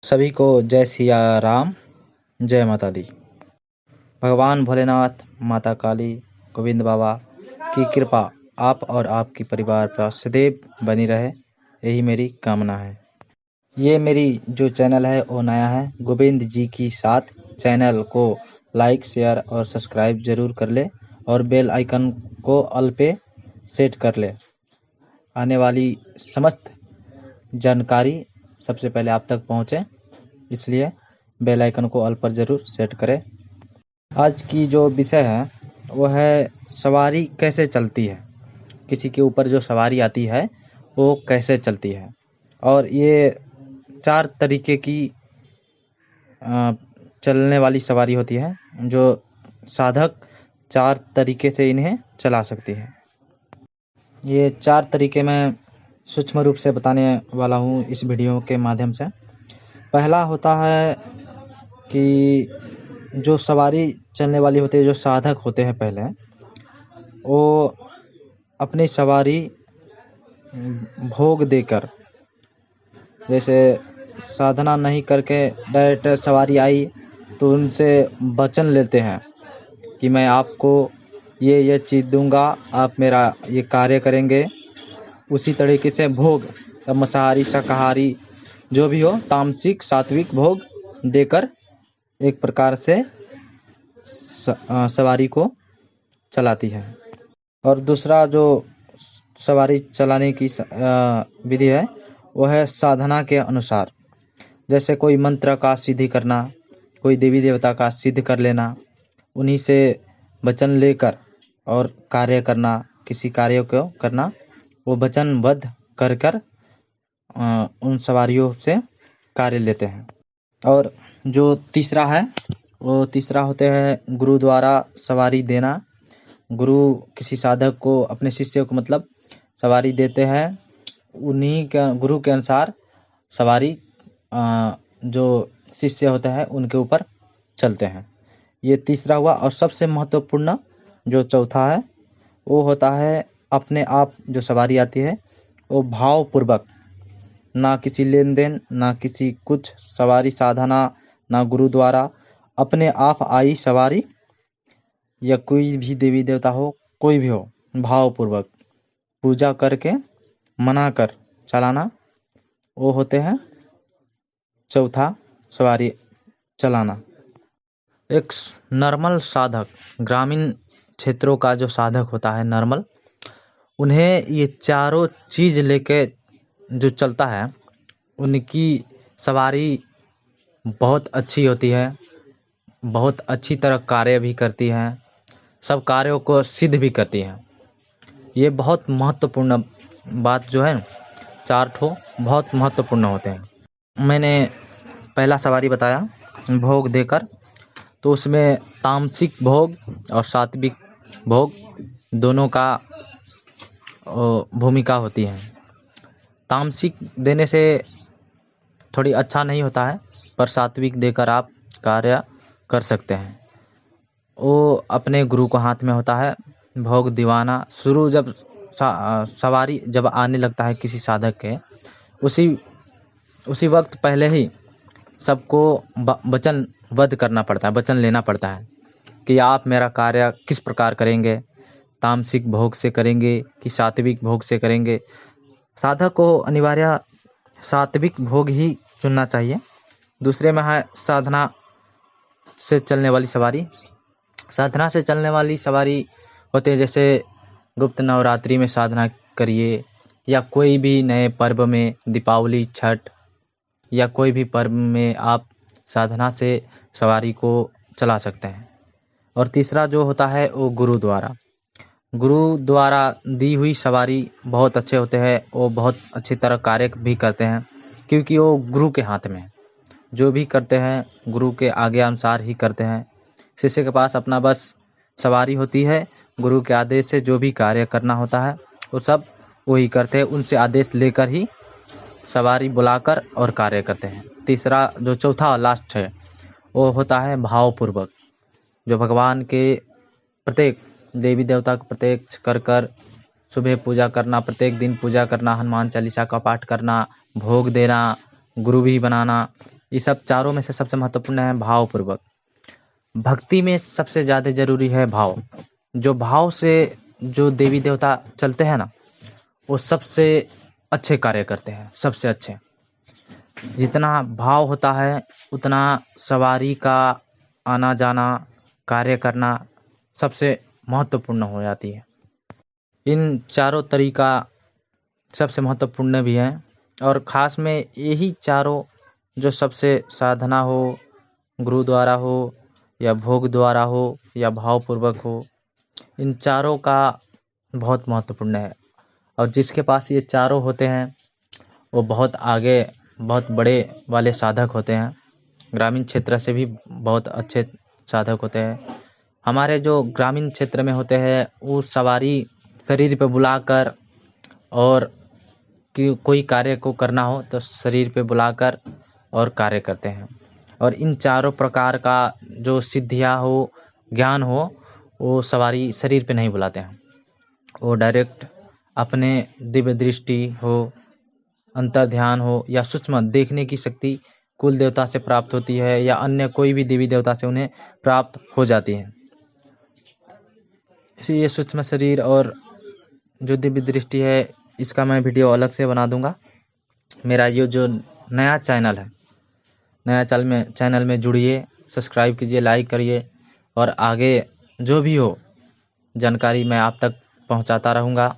सभी को जय सिया राम, जय माता दी। भगवान भोलेनाथ, माता काली, गोविंद बाबा की कृपा आप और आपकी परिवार पर सदैव बनी रहे, यही मेरी कामना है। ये मेरी जो चैनल है वो नया है। गोविंद जी की साथ चैनल को लाइक, शेयर और सब्सक्राइब जरूर कर ले और बेल आइकन को ऑल पे सेट कर ले। आने वाली समस्त जानकारी सबसे पहले आप तक पहुँचे, इसलिए बेल आइकन को ऑल पर ज़रूर सेट करें। आज की जो विषय है वो है सवारी कैसे चलती है। किसी के ऊपर जो सवारी आती है वो कैसे चलती है, और ये 4 तरीके की चलने वाली सवारी होती है, जो साधक 4 तरीके से इन्हें चला सकती है। ये 4 तरीके मैं सूक्ष्म रूप से बताने वाला हूँ इस वीडियो के माध्यम से। पहला होता है कि जो सवारी चलने वाली होती है, जो साधक होते हैं, पहले वो अपनी सवारी भोग देकर, जैसे साधना नहीं करके डायरेक्ट सवारी आई तो उनसे वचन लेते हैं कि मैं आपको ये चीज़ दूंगा, आप मेरा ये कार्य करेंगे। उसी तरीके से भोग, तब मांसाहारी शाकाहारी जो भी हो, तामसिक सात्विक भोग देकर एक प्रकार से सवारी को चलाती है। और दूसरा जो सवारी चलाने की विधि है वो है साधना के अनुसार। जैसे कोई मंत्र का सिद्धि करना, कोई देवी देवता का सिद्ध कर लेना, उन्हीं से वचन लेकर और कार्य करना, किसी कार्य को करना, वो वचनबद्ध कर कर उन सवारियों से कार्य लेते हैं। और जो तीसरा है वो तीसरा होते हैं गुरु द्वारा सवारी देना। गुरु किसी साधक को, अपने शिष्य को मतलब सवारी देते हैं, उन्हीं के गुरु के अनुसार सवारी जो शिष्य होता है उनके ऊपर चलते हैं। ये तीसरा हुआ। और सबसे महत्वपूर्ण जो चौथा है वो होता है अपने आप जो सवारी आती है वो भावपूर्वक, ना किसी लेन देन, ना किसी कुछ सवारी साधना, ना गुरु द्वारा, अपने आप आई सवारी, या कोई भी देवी देवता हो, कोई भी हो, भावपूर्वक पूजा करके मना कर चलाना, वो होते हैं चौथा सवारी चलाना। एक नॉर्मल साधक, ग्रामीण क्षेत्रों का जो साधक होता है नॉर्मल, उन्हें ये चारों चीज़ लेके जो चलता है, उनकी सवारी बहुत अच्छी होती है, बहुत अच्छी तरह कार्य भी करती है, सब कार्यों को सिद्ध भी करती है। ये बहुत महत्वपूर्ण बात जो है, 4 ठो बहुत महत्वपूर्ण होते हैं। मैंने पहला सवारी बताया भोग देकर, तो उसमें तामसिक भोग और सात्विक भोग दोनों का भूमिका होती है। तामसिक देने से थोड़ी अच्छा नहीं होता है, पर सात्विक देकर आप कार्य कर सकते हैं। वो अपने गुरु को हाथ में होता है भोग दिवाना। शुरू जब सवारी जब आने लगता है किसी साधक के, उसी वक्त पहले ही सबको वचनबद्ध करना पड़ता है, वचन लेना पड़ता है कि आप मेरा कार्य किस प्रकार करेंगे, तामसिक भोग से करेंगे कि सात्विक भोग से करेंगे। साधक को अनिवार्य सात्विक भोग ही चुनना चाहिए। दूसरे में है साधना से चलने वाली सवारी। साधना से चलने वाली सवारी होते हैं, जैसे गुप्त नवरात्रि में साधना करिए, या कोई भी नए पर्व में, दीपावली, छठ या कोई भी पर्व में आप साधना से सवारी को चला सकते हैं। और तीसरा जो होता है वो गुरु द्वारा दी हुई सवारी बहुत अच्छे होते हैं, वो बहुत अच्छी तरह कार्य भी करते हैं, क्योंकि वो गुरु के हाथ में है। जो भी करते हैं गुरु के आगे अनुसार ही करते हैं। शिष्य के पास अपना बस सवारी होती है, गुरु के आदेश से जो भी कार्य करना होता है वो सब वही करते हैं, उनसे आदेश लेकर ही सवारी बुलाकर और कार्य करते हैं। तीसरा जो चौथा और लास्ट है वो होता है भावपूर्वक, जो भगवान के प्रत्येक देवी देवता को प्रत्यक्ष कर कर सुबह पूजा करना, प्रत्येक दिन पूजा करना, हनुमान चालीसा का पाठ करना, भोग देना, गुरु भी बनाना, ये सब चारों में से सबसे महत्वपूर्ण है भावपूर्वक। भक्ति में सबसे ज़्यादा जरूरी है भाव। जो भाव से जो देवी देवता चलते हैं ना, वो सबसे अच्छे कार्य करते हैं, सबसे अच्छे। जितना भाव होता है उतना सवारी का आना जाना, कार्य करना सबसे महत्वपूर्ण हो जाती है। इन चारों तरीका सबसे महत्वपूर्ण भी हैं, और ख़ास में यही चारों जो सबसे साधना हो, गुरु द्वारा हो या भोग द्वारा हो या भावपूर्वक हो, इन चारों का बहुत महत्वपूर्ण है। और जिसके पास ये चारों होते हैं वो बहुत आगे, बहुत बड़े वाले साधक होते हैं। ग्रामीण क्षेत्र से भी बहुत अच्छे साधक होते हैं। हमारे जो ग्रामीण क्षेत्र में होते हैं वो सवारी शरीर पे बुलाकर, और कि कोई कार्य को करना हो तो शरीर पे बुलाकर और कार्य करते हैं। और इन चारों प्रकार का जो सिद्धियाँ हो, ज्ञान हो, वो सवारी शरीर पे नहीं बुलाते हैं। वो डायरेक्ट अपने दिव्य दृष्टि हो, अंतर ध्यान हो या सूक्ष्म देखने की शक्ति कुल देवता से प्राप्त होती है, या अन्य कोई भी देवी देवता से उन्हें प्राप्त हो जाती है। इसलिए सूक्ष्म शरीर और जो दिव्य दृष्टि है, इसका मैं वीडियो अलग से बना दूंगा। मेरा ये जो नया चैनल है, नया चैनल में जुड़िए, सब्सक्राइब कीजिए, लाइक करिए, और आगे जो भी हो जानकारी मैं आप तक पहुंचाता रहूँगा।